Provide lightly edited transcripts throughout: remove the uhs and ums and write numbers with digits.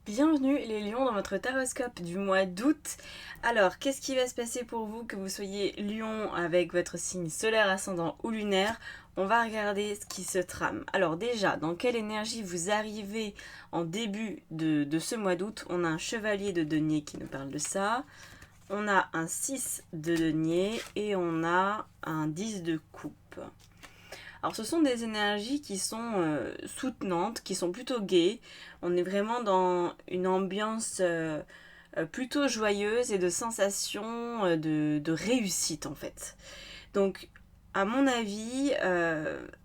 Bienvenue les lions dans votre taroscope du mois d'août. Alors, qu'est-ce qui va se passer pour vous, que vous soyez lion avec votre signe solaire, ascendant ou lunaire? On va regarder ce qui se trame. Alors déjà, dans quelle énergie vous arrivez en début de ce mois d'août? On a un chevalier de denier qui nous parle de ça. On a un 6 de denier et on a un 10 de coupe. Alors ce sont des énergies qui sont soutenantes, qui sont plutôt gaies. On est vraiment dans une ambiance plutôt joyeuse et de sensation de réussite en fait. Donc à mon avis,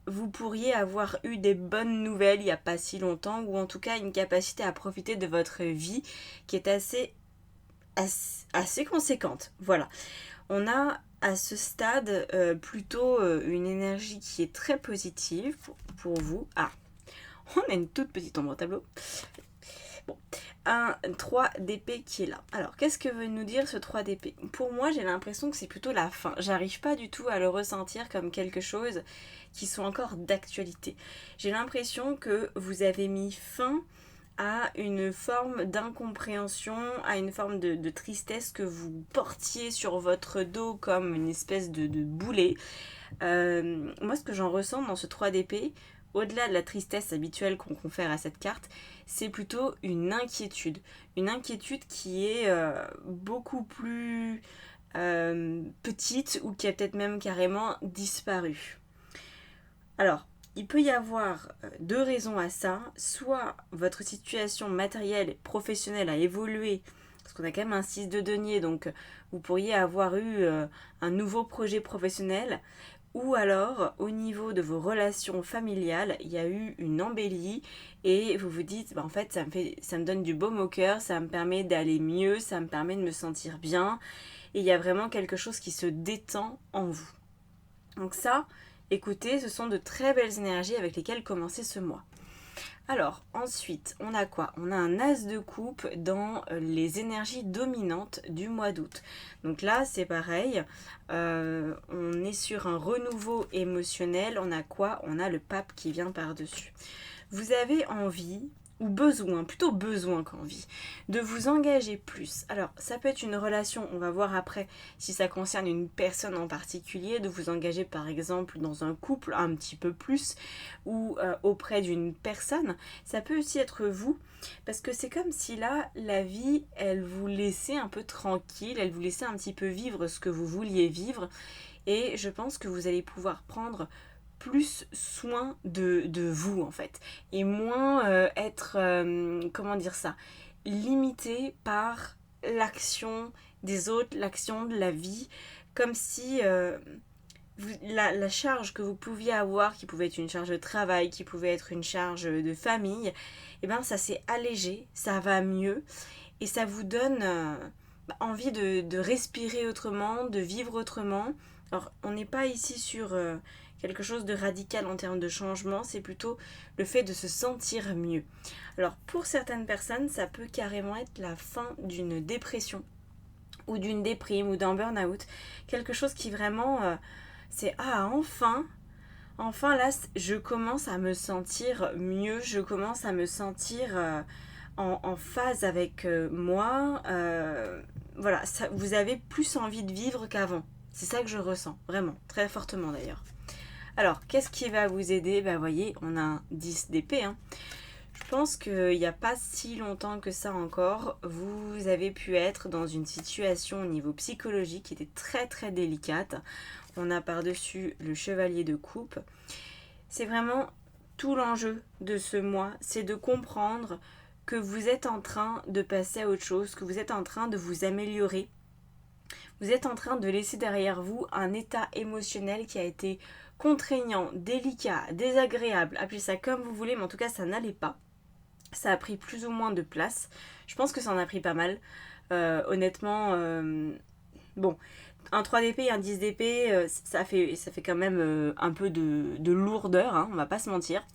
vous pourriez avoir eu des bonnes nouvelles il n'y a pas si longtemps, ou en tout cas une capacité à profiter de votre vie qui est assez conséquente. Voilà. On a à ce stade plutôt une énergie qui est très positive pour vous. Ah, on a une toute petite ombre au tableau. Bon, un 3 d'épée qui est là. Alors, qu'est-ce que veut nous dire ce 3 d'épée? Pour moi, j'ai l'impression que c'est plutôt la fin. J'arrive pas du tout à le ressentir comme quelque chose qui soit encore d'actualité. J'ai l'impression que vous avez mis fin à une forme d'incompréhension, à une forme de tristesse que vous portiez sur votre dos comme une espèce de boulet. Moi, ce que j'en ressens dans ce 3 d'épée, au-delà de la tristesse habituelle qu'on confère à cette carte, c'est plutôt une inquiétude. Une inquiétude qui est beaucoup plus petite ou qui a peut-être même carrément disparu. Alors, il peut y avoir deux raisons à ça. Soit votre situation matérielle et professionnelle a évolué, parce qu'on a quand même un 6 de denier, donc vous pourriez avoir eu un nouveau projet professionnel. Ou alors, au niveau de vos relations familiales, il y a eu une embellie et vous vous dites, bah, en fait, ça me donne du baume au cœur, ça me permet d'aller mieux, ça me permet de me sentir bien. Et il y a vraiment quelque chose qui se détend en vous. Donc ça, écoutez, ce sont de très belles énergies avec lesquelles commencer ce mois. Alors, ensuite, on a quoi? On a un as de coupe dans les énergies dominantes du mois d'août. Donc là, c'est pareil, on est sur un renouveau émotionnel. On a quoi? On a le pape qui vient par-dessus. Vous avez envie, ou besoin, plutôt besoin qu'envie, de vous engager plus. Alors, ça peut être une relation, on va voir après si ça concerne une personne en particulier, de vous engager par exemple dans un couple un petit peu plus, ou auprès d'une personne. Ça peut aussi être vous, parce que c'est comme si là, la vie, elle vous laissait un peu tranquille, elle vous laissait un petit peu vivre ce que vous vouliez vivre, et je pense que vous allez pouvoir prendre plus soin de vous en fait et moins être comment dire ça, limité par l'action des autres, l'action de la vie, comme si la charge que vous pouviez avoir, qui pouvait être une charge de travail, qui pouvait être une charge de famille, et ben ça s'est allégé, ça va mieux et ça vous donne envie de respirer autrement, de vivre autrement. Alors on n'est pas ici sur quelque chose de radical en termes de changement, c'est plutôt le fait de se sentir mieux. Alors pour certaines personnes, ça peut carrément être la fin d'une dépression ou d'une déprime ou d'un burn-out, quelque chose qui vraiment c'est ah enfin là je commence à me sentir mieux, je commence à me sentir en phase avec moi. Voilà, ça, vous avez plus envie de vivre qu'avant. C'est ça que je ressens, vraiment, très fortement d'ailleurs. Alors, qu'est-ce qui va vous aider? Vous voyez, on a un 10 d'épée. Hein. Je pense qu'il n'y a pas si longtemps que ça encore, vous avez pu être dans une situation au niveau psychologique qui était très très délicate. On a par-dessus le chevalier de coupe. C'est vraiment tout l'enjeu de ce mois, c'est de comprendre que vous êtes en train de passer à autre chose, que vous êtes en train de vous améliorer. Vous êtes en train de laisser derrière vous un état émotionnel qui a été contraignant, délicat, désagréable, appelez ça comme vous voulez, mais en tout cas ça n'allait pas. Ça a pris plus ou moins de place. Je pense que ça en a pris pas mal. Honnêtement, bon, un 3 d'épée et un 10 d'épée, ça fait quand même un peu de lourdeur, hein, on va pas se mentir.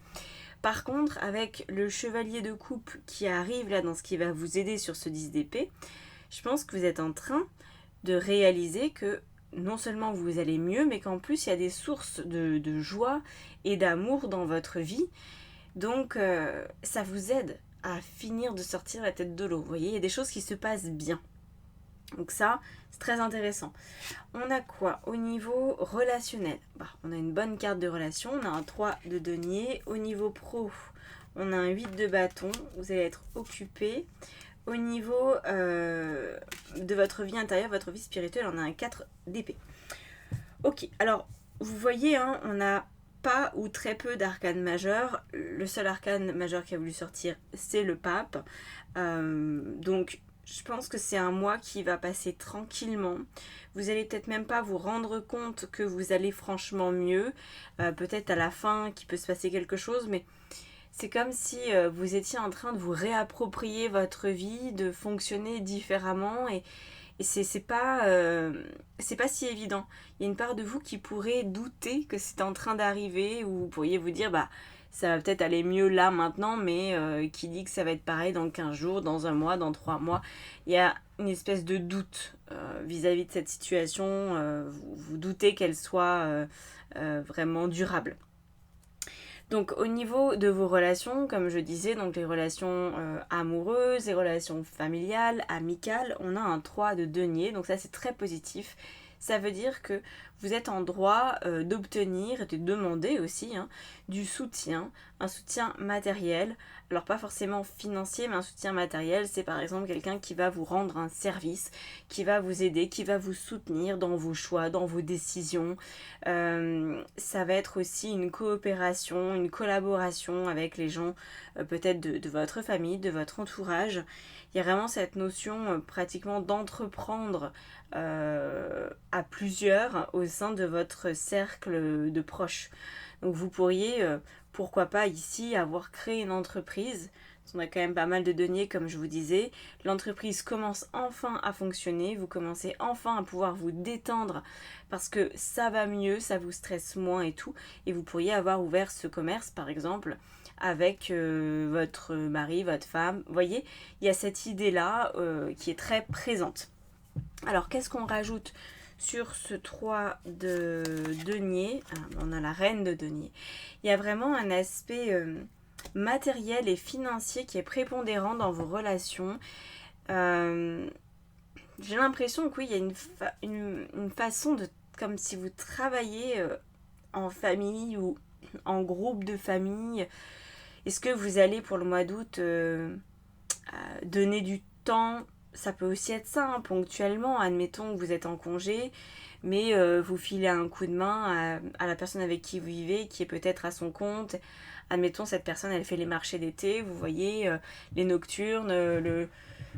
Par contre, avec le chevalier de coupe qui arrive là dans ce qui va vous aider sur ce 10 d'épée, je pense que vous êtes en train de réaliser que non seulement vous allez mieux, mais qu'en plus il y a des sources de joie et d'amour dans votre vie. Donc ça vous aide à finir de sortir la tête de l'eau. Vous voyez, il y a des choses qui se passent bien. Donc ça, c'est très intéressant. On a quoi au niveau relationnel? On a une bonne carte de relation, on a un 3 de denier. Au niveau pro, on a un 8 de bâton, vous allez être occupé. Au niveau de votre vie intérieure, votre vie spirituelle, on a un 4 d'épée. Ok, alors vous voyez, hein, on n'a pas ou très peu d'arcanes majeurs. Le seul arcane majeur qui a voulu sortir, c'est le pape. Donc je pense que c'est un mois qui va passer tranquillement. Vous allez peut-être même pas vous rendre compte que vous allez franchement mieux. Peut-être à la fin qu'il peut se passer quelque chose, mais c'est comme si vous étiez en train de vous réapproprier votre vie, de fonctionner différemment et c'est pas si évident. Il y a une part de vous qui pourrait douter que c'est en train d'arriver ou vous pourriez vous dire ça va peut-être aller mieux là maintenant, mais qui dit que ça va être pareil dans 15 jours, dans un mois, dans 3 mois. Il y a une espèce de doute vis-à-vis de cette situation. Vous doutez qu'elle soit vraiment durable. Donc au niveau de vos relations, comme je disais, donc les relations amoureuses, les relations familiales, amicales, on a un 3 de denier, donc ça c'est très positif. Ça veut dire que vous êtes en droit d'obtenir et de demander aussi du soutien, un soutien matériel. Alors pas forcément financier, mais un soutien matériel, c'est par exemple quelqu'un qui va vous rendre un service, qui va vous aider, qui va vous soutenir dans vos choix, dans vos décisions. Ça va être aussi une coopération, une collaboration avec les gens peut-être de votre famille, de votre entourage. Il y a vraiment cette notion pratiquement d'entreprendre à plusieurs au sein de votre cercle de proches. Donc vous pourriez, pourquoi pas ici, avoir créé une entreprise. On a quand même pas mal de deniers comme je vous disais. L'entreprise commence enfin à fonctionner, vous commencez enfin à pouvoir vous détendre parce que ça va mieux, ça vous stresse moins et tout. Et vous pourriez avoir ouvert ce commerce par exemple avec votre mari, votre femme. Vous voyez, il y a cette idée-là qui est très présente. Alors qu'est-ce qu'on rajoute sur ce 3 de denier? On a la reine de denier. Il y a vraiment un aspect matériel et financier qui est prépondérant dans vos relations. J'ai l'impression que oui, il y a une façon de, comme si vous travaillez en famille ou en groupe de famille. Est-ce que vous allez pour le mois d'août donner du temps? Ça peut aussi être ça, ponctuellement. Admettons que vous êtes en congé, mais vous filez un coup de main à la personne avec qui vous vivez, qui est peut-être à son compte. Admettons, cette personne, elle fait les marchés d'été, vous voyez, les nocturnes,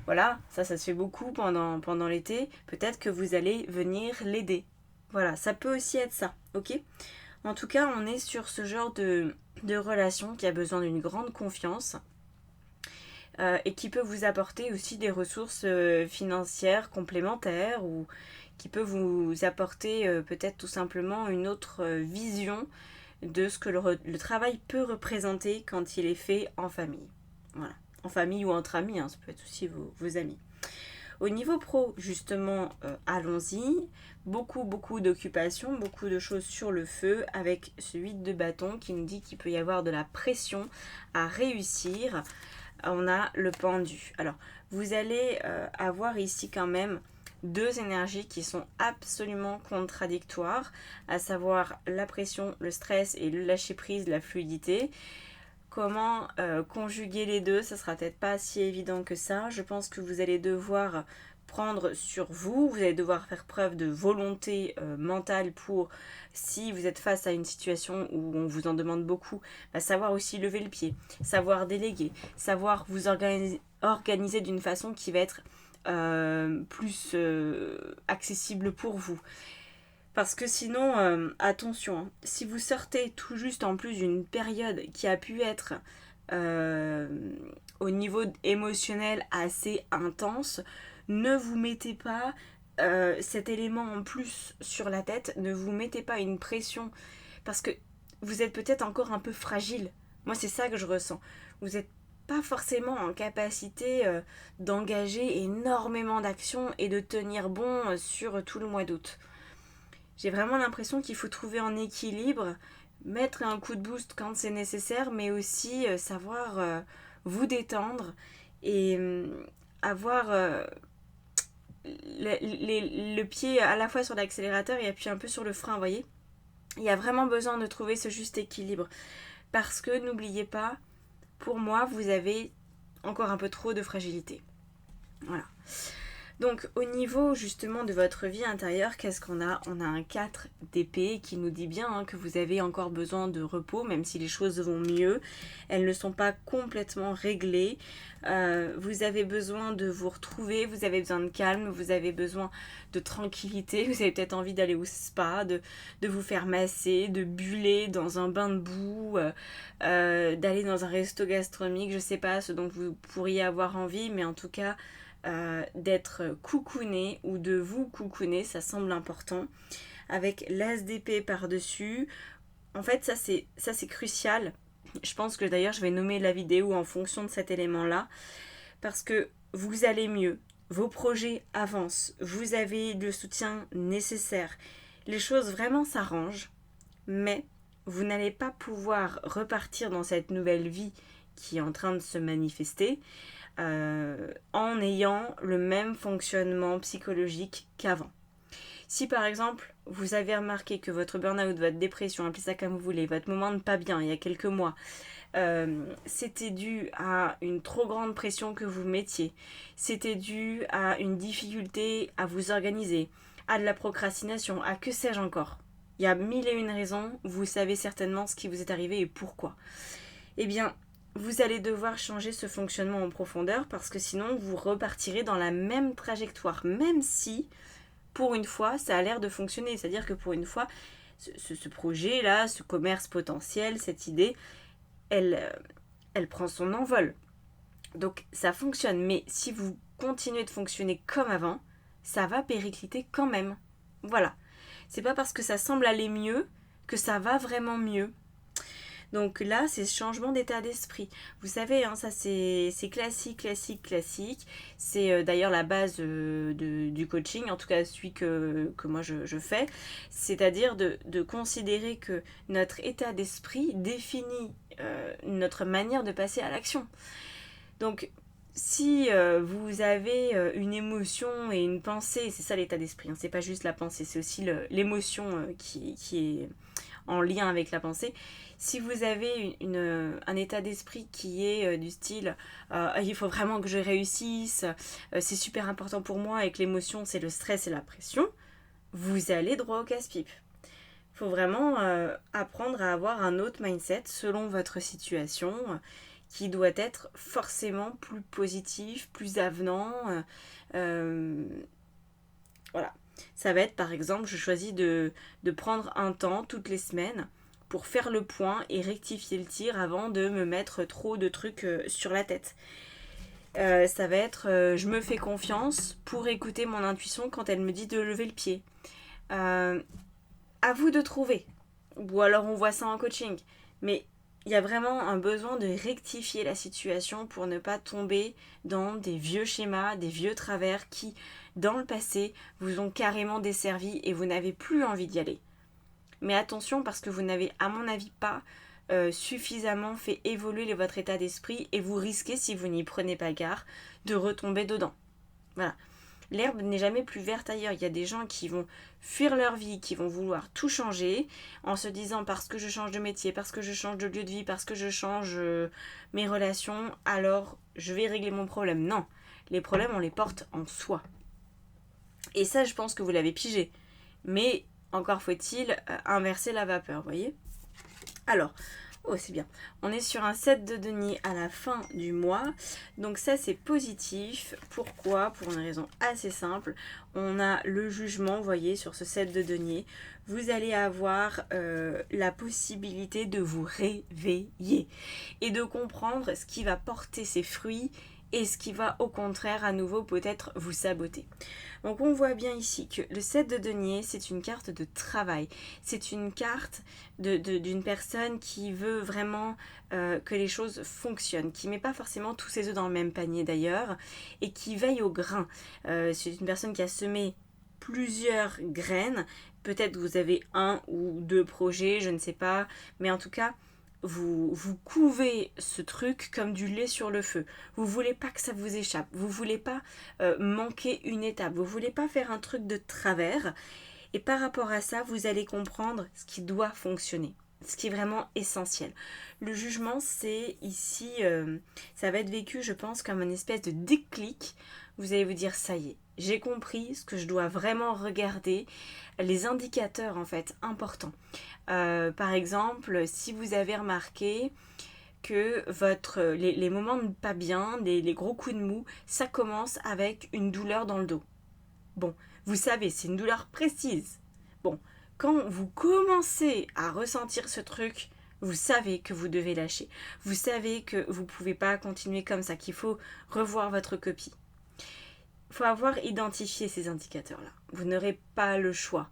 voilà, ça se fait beaucoup pendant l'été. Peut-être que vous allez venir l'aider. Voilà, ça peut aussi être ça, ok? En tout cas, on est sur ce genre de relation qui a besoin d'une grande confiance. Et qui peut vous apporter aussi des ressources financières complémentaires ou qui peut vous apporter peut-être tout simplement une autre vision de ce que le travail peut représenter quand il est fait en famille. Voilà. En famille ou entre amis, ça peut être aussi vos amis. Au niveau pro, justement, allons-y. Beaucoup d'occupations, beaucoup de choses sur le feu avec ce 8 de bâton qui nous dit qu'il peut y avoir de la pression à réussir. On a le pendu. Alors, vous allez avoir ici quand même deux énergies qui sont absolument contradictoires, à savoir la pression, le stress et le lâcher-prise, la fluidité. Comment conjuguer les deux? Ça sera peut-être pas si évident que ça. Je pense que vous allez devoir prendre sur vous, vous allez devoir faire preuve de volonté mentale pour, si vous êtes face à une situation où on vous en demande beaucoup, savoir aussi lever le pied, savoir déléguer, savoir vous organiser d'une façon qui va être plus accessible pour vous. Parce que sinon, attention, si vous sortez tout juste en plus d'une période qui a pu être au niveau émotionnel assez intense, ne vous mettez pas cet élément en plus sur la tête, ne vous mettez pas une pression, parce que vous êtes peut-être encore un peu fragile. Moi, c'est ça que je ressens. Vous n'êtes pas forcément en capacité d'engager énormément d'actions et de tenir bon sur tout le mois d'août. J'ai vraiment l'impression qu'il faut trouver un équilibre, mettre un coup de boost quand c'est nécessaire, mais aussi savoir vous détendre et avoir le pied à la fois sur l'accélérateur et appuyer un peu sur le frein, vous voyez. Il y a vraiment besoin de trouver ce juste équilibre. Parce que n'oubliez pas, pour moi, vous avez encore un peu trop de fragilité. Voilà. Donc au niveau justement de votre vie intérieure, qu'est-ce qu'on a? On a un 4 d'épée qui nous dit bien que vous avez encore besoin de repos, même si les choses vont mieux. Elles ne sont pas complètement réglées. Vous avez besoin de vous retrouver, vous avez besoin de calme, vous avez besoin de tranquillité, vous avez peut-être envie d'aller au spa, de vous faire masser, de buller dans un bain de boue, d'aller dans un resto gastronomique, je sais pas ce dont vous pourriez avoir envie, mais en tout cas d'être coucouné ou de vous coucouner, ça semble important, avec l'as d'épée par-dessus. En fait, ça c'est crucial. Je pense que d'ailleurs je vais nommer la vidéo en fonction de cet élément-là, parce que vous allez mieux, vos projets avancent, vous avez le soutien nécessaire, les choses vraiment s'arrangent, mais vous n'allez pas pouvoir repartir dans cette nouvelle vie qui est en train de se manifester en ayant le même fonctionnement psychologique qu'avant. Si par exemple vous avez remarqué que votre burn-out, votre dépression, appelez ça comme vous voulez, votre moment de pas bien il y a quelques mois, c'était dû à une trop grande pression que vous mettiez, c'était dû à une difficulté à vous organiser, à de la procrastination, à que sais-je encore. Il y a mille et une raisons, vous savez certainement ce qui vous est arrivé et pourquoi. Eh bien, vous allez devoir changer ce fonctionnement en profondeur parce que sinon vous repartirez dans la même trajectoire, même si pour une fois ça a l'air de fonctionner. C'est-à-dire que pour une fois, ce projet-là, ce commerce potentiel, cette idée, elle prend son envol. Donc ça fonctionne, mais si vous continuez de fonctionner comme avant, ça va péricliter quand même. Voilà. C'est pas parce que ça semble aller mieux que ça va vraiment mieux. Donc là, c'est ce changement d'état d'esprit. Vous savez, ça c'est classique. C'est d'ailleurs la base du coaching, en tout cas celui que moi je fais. C'est-à-dire de considérer que notre état d'esprit définit notre manière de passer à l'action. Donc si vous avez une émotion et une pensée, c'est ça l'état d'esprit, c'est pas juste la pensée, c'est aussi l'émotion qui est en lien avec la pensée. Si vous avez un état d'esprit qui est du style il faut vraiment que je réussisse, c'est super important pour moi, et que l'émotion c'est le stress et la pression, vous allez droit au casse-pipe. Il faut vraiment apprendre à avoir un autre mindset selon votre situation qui doit être forcément plus positif, plus avenant. Voilà. Ça va être par exemple, je choisis de prendre un temps toutes les semaines pour faire le point et rectifier le tir avant de me mettre trop de trucs sur la tête. Ça va être je me fais confiance pour écouter mon intuition quand elle me dit de lever le pied. À vous de trouver. Ou alors on voit ça en coaching. Mais il y a vraiment un besoin de rectifier la situation pour ne pas tomber dans des vieux schémas, des vieux travers qui, dans le passé, vous ont carrément desservi et vous n'avez plus envie d'y aller. Mais attention, parce que vous n'avez, à mon avis, pas suffisamment fait évoluer votre état d'esprit et vous risquez, si vous n'y prenez pas garde, de retomber dedans. Voilà. L'herbe n'est jamais plus verte ailleurs. Il y a des gens qui vont fuir leur vie, qui vont vouloir tout changer en se disant parce que je change de métier, parce que je change de lieu de vie, parce que je change mes relations, alors je vais régler mon problème. Non, les problèmes on les porte en soi. Et ça, je pense que vous l'avez pigé. Mais encore faut-il inverser la vapeur, vous voyez ? Alors, oh c'est bien, on est sur un 7 de denier à la fin du mois, donc ça c'est positif. Pourquoi ? Pour une raison assez simple, on a le jugement, vous voyez, sur ce 7 de denier, vous allez avoir la possibilité de vous réveiller et de comprendre ce qui va porter ses fruits et ce qui va au contraire à nouveau peut-être vous saboter. Donc on voit bien ici que le 7 de denier, c'est une carte de travail. C'est une carte d'une personne qui veut vraiment que les choses fonctionnent, qui ne met pas forcément tous ses œufs dans le même panier d'ailleurs, et qui veille au grain. C'est une personne qui a semé plusieurs graines. Peut-être vous avez un ou deux projets, je ne sais pas, mais en tout cas, vous couvez ce truc comme du lait sur le feu. Vous voulez pas que ça vous échappe. Vous voulez pas manquer une étape. Vous voulez pas faire un truc de travers. Et par rapport à ça, vous allez comprendre ce qui doit fonctionner. Ce qui est vraiment essentiel. Le jugement, c'est ici, ça va être vécu, je pense, comme une espèce de déclic. Vous allez vous dire, ça y est, j'ai compris ce que je dois vraiment regarder, les indicateurs en fait importants. Par exemple, si vous avez remarqué que les moments de pas bien, les gros coups de mou, ça commence avec une douleur dans le dos. Bon, vous savez, c'est une douleur précise. Bon, quand vous commencez à ressentir ce truc, vous savez que vous devez lâcher. Vous savez que vous ne pouvez pas continuer comme ça, qu'il faut revoir votre copie. Il faut avoir identifié ces indicateurs-là. Vous n'aurez pas le choix.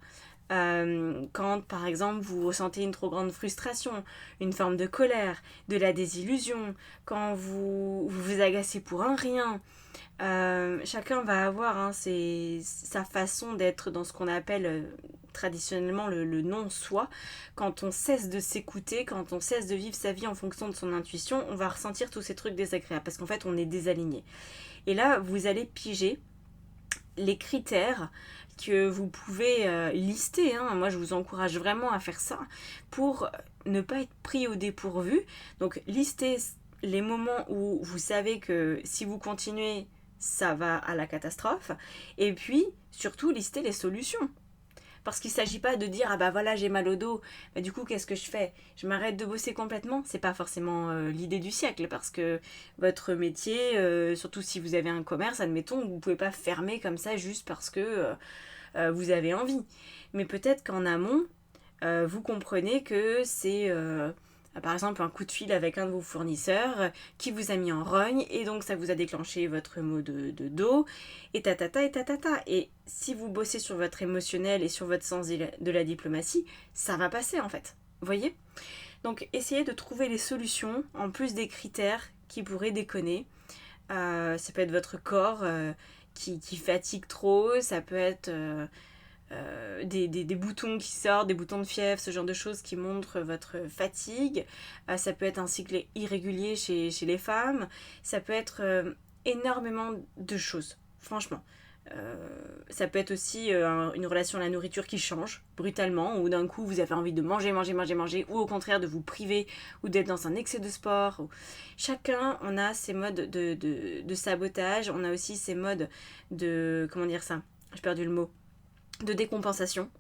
Quand, par exemple, vous ressentez une trop grande frustration, une forme de colère, de la désillusion, quand vous vous agacez pour un rien, chacun va avoir sa façon d'être dans ce qu'on appelle traditionnellement le non-soi. Quand on cesse de s'écouter, quand on cesse de vivre sa vie en fonction de son intuition, on va ressentir tous ces trucs désagréables parce qu'en fait on est désaligné. Et là, vous allez piger les critères que vous pouvez lister. Moi, je vous encourage vraiment à faire ça pour ne pas être pris au dépourvu. Donc, listez les moments où vous savez que si vous continuez, ça va à la catastrophe. Et puis, surtout, listez les solutions. Parce qu'il ne s'agit pas de dire, ah bah voilà, j'ai mal au dos, bah du coup, qu'est-ce que je fais? Je m'arrête de bosser complètement? C'est pas forcément l'idée du siècle, parce que votre métier, surtout si vous avez un commerce, admettons, vous ne pouvez pas fermer comme ça juste parce que vous avez envie. Mais peut-être qu'en amont, vous comprenez que c'est par exemple un coup de fil avec un de vos fournisseurs qui vous a mis en rogne et donc ça vous a déclenché votre maux de dos et tatata et tatata. Et si vous bossez sur votre émotionnel et sur votre sens de la diplomatie, ça va passer en fait. Vous voyez? Donc essayez de trouver les solutions en plus des critères qui pourraient déconner. Ça peut être votre corps qui fatigue trop, ça peut être des boutons qui sortent, des boutons de fièvre, ce genre de choses qui montrent votre fatigue. Ça peut être un cycle irrégulier chez les femmes. Ça peut être énormément de choses, franchement. Ça peut être aussi une relation à la nourriture qui change brutalement, ou d'un coup vous avez envie de manger, ou au contraire de vous priver, ou d'être dans un excès de sport. Chacun, on a ses modes de sabotage, on a aussi ses modes de... Comment dire ça? J'ai perdu le mot. De décompensation.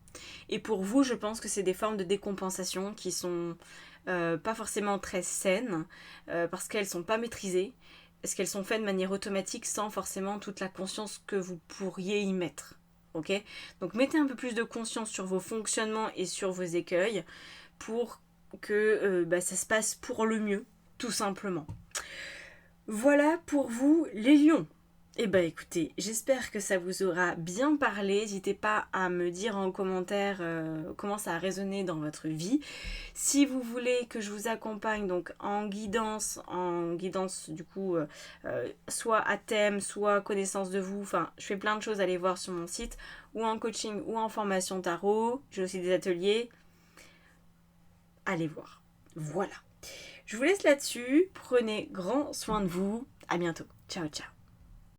Et pour vous, je pense que c'est des formes de décompensation qui sont pas forcément très saines, parce qu'elles sont pas maîtrisées, parce qu'elles sont faites de manière automatique sans forcément toute la conscience que vous pourriez y mettre. Ok? Donc mettez un peu plus de conscience sur vos fonctionnements et sur vos écueils pour que ça se passe pour le mieux, tout simplement. Voilà pour vous les lions. Eh ben écoutez, j'espère que ça vous aura bien parlé. N'hésitez pas à me dire en commentaire comment ça a résonné dans votre vie. Si vous voulez que je vous accompagne donc en guidance du coup, soit à thème, soit connaissance de vous, enfin je fais plein de choses, allez voir sur mon site, ou en coaching ou en formation tarot. J'ai aussi des ateliers. Allez voir. Voilà. Je vous laisse là-dessus. Prenez grand soin de vous. À bientôt. Ciao, ciao.